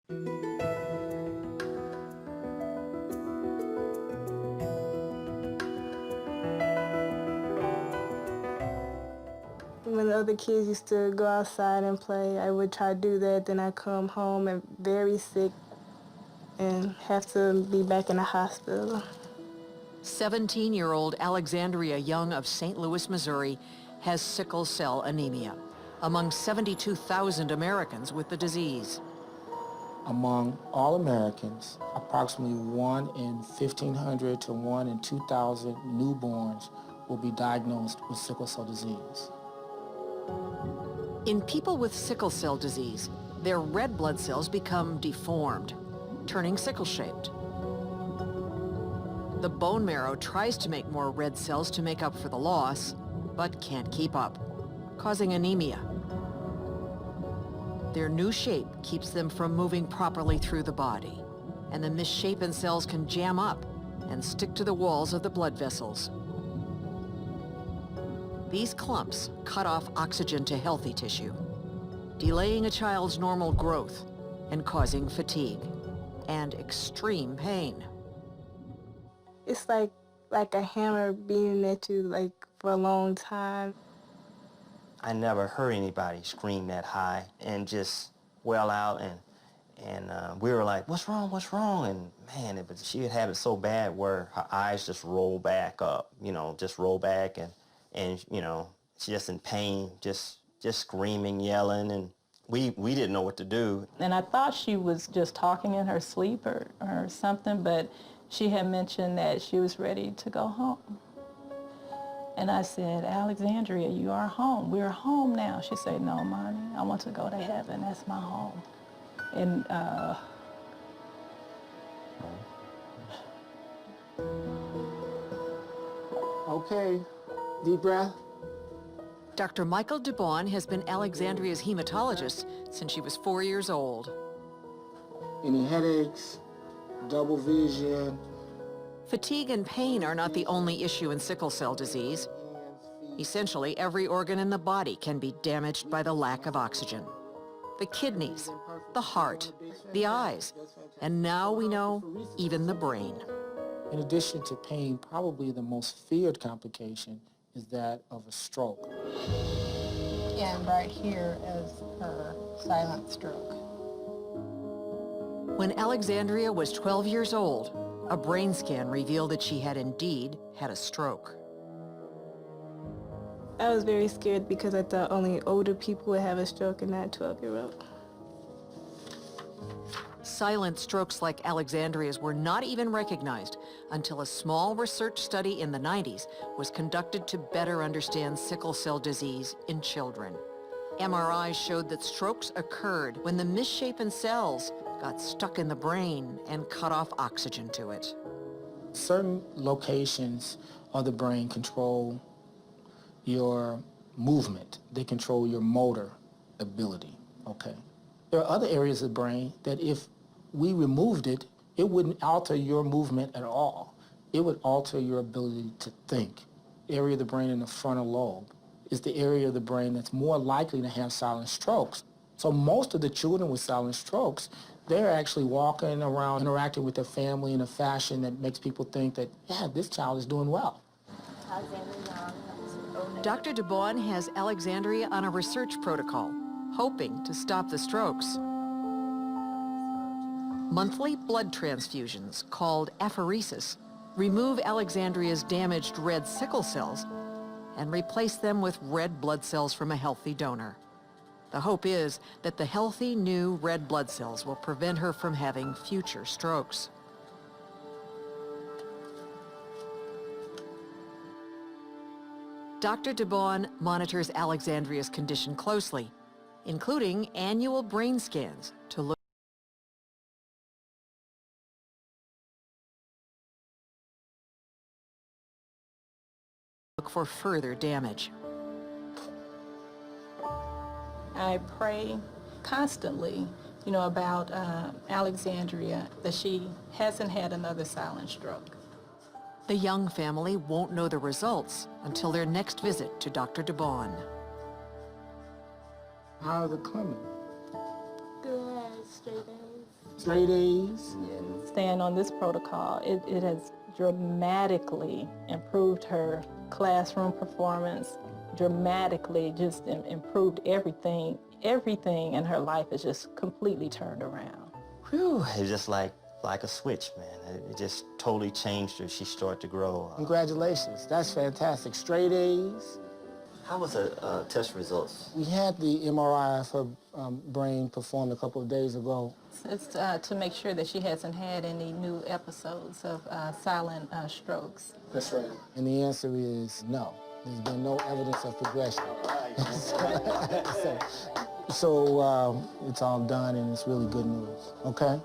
When the other kids used to go outside and play, I would try to do that. Then I'd come home and very sick and have to be back in the hospital. 17-year-old Alexandria Young of St. Louis, Missouri, has sickle cell anemia, among 72,000 Americans with the disease. Among all Americans, approximately 1 in 1,500 to 1 in 2,000 newborns will be diagnosed with sickle cell disease. In people with sickle cell disease, their red blood cells become deformed, turning sickle-shaped. The bone marrow tries to make more red cells to make up for the loss, but can't keep up, causing anemia. Their new shape keeps them from moving properly through the body, and the misshapen cells can jam up and stick to the walls of the blood vessels. These clumps cut off oxygen to healthy tissue, delaying a child's normal growth and causing fatigue and extreme pain. It's like a hammer beating at you for a long time. I never heard anybody scream that high and just wail out, and we were like, what's wrong, what's wrong? And man, she would have it so bad where her eyes just roll back up, just roll back, and she's just in pain, just screaming, yelling, and we didn't know what to do. And I thought she was just talking in her sleep or something, but she had mentioned that she was ready to go home. And I said, Alexandria, you are home. We're home now. She said, no, Mommy, I want to go to heaven. That's my home. And Okay, deep breath. Dr. Michael DuBon has been Alexandria's hematologist since she was 4 years old. Any headaches, double vision? Fatigue and pain are not the only issue in sickle cell disease. Essentially, every organ in the body can be damaged by the lack of oxygen. The kidneys, the heart, the eyes, and now we know even the brain. In addition to pain, probably the most feared complication is that of a stroke. And right here is her silent stroke. When Alexandria was 12 years old, a brain scan revealed that she had indeed had a stroke. I was very scared because I thought only older people would have a stroke and not 12-year-old. Silent strokes like Alexandria's were not even recognized until a small research study in the 90s was conducted to better understand sickle cell disease in children. MRIs showed that strokes occurred when the misshapen cells got stuck in the brain and cut off oxygen to it. Certain locations of the brain control your movement. They control your motor ability, okay? There are other areas of the brain that if we removed it, it wouldn't alter your movement at all. It would alter your ability to think. The area of the brain in the frontal lobe is the area of the brain that's more likely to have silent strokes. So most of the children with silent strokes, they're actually walking around, interacting with their family in a fashion that makes people think that, yeah, this child is doing well. Dr. DuBon has Alexandria on a research protocol, hoping to stop the strokes. Monthly blood transfusions, called apheresis, remove Alexandria's damaged red sickle cells and replace them with red blood cells from a healthy donor. The hope is that the healthy new red blood cells will prevent her from having future strokes. Dr. DuBon monitors Alexandria's condition closely, including annual brain scans to look for further damage. I pray constantly, about Alexandria, that she hasn't had another silent stroke. The Young family won't know the results until their next visit to Dr. DuBon. How is it coming? Good, straight A's. Straight A's. Staying on this protocol, it has dramatically improved her classroom performance, dramatically just improved everything. Everything in her life is just completely turned around. Whew, it's just like a switch, man. It just totally changed her. She started to grow. Congratulations, that's fantastic. Straight A's. How was the test results? We had the MRI of her brain performed a couple of days ago. It's to make sure that she hasn't had any new episodes of silent strokes. That's right. And the answer is no. There's been no evidence of progression. So it's all done, and it's really good news, okay?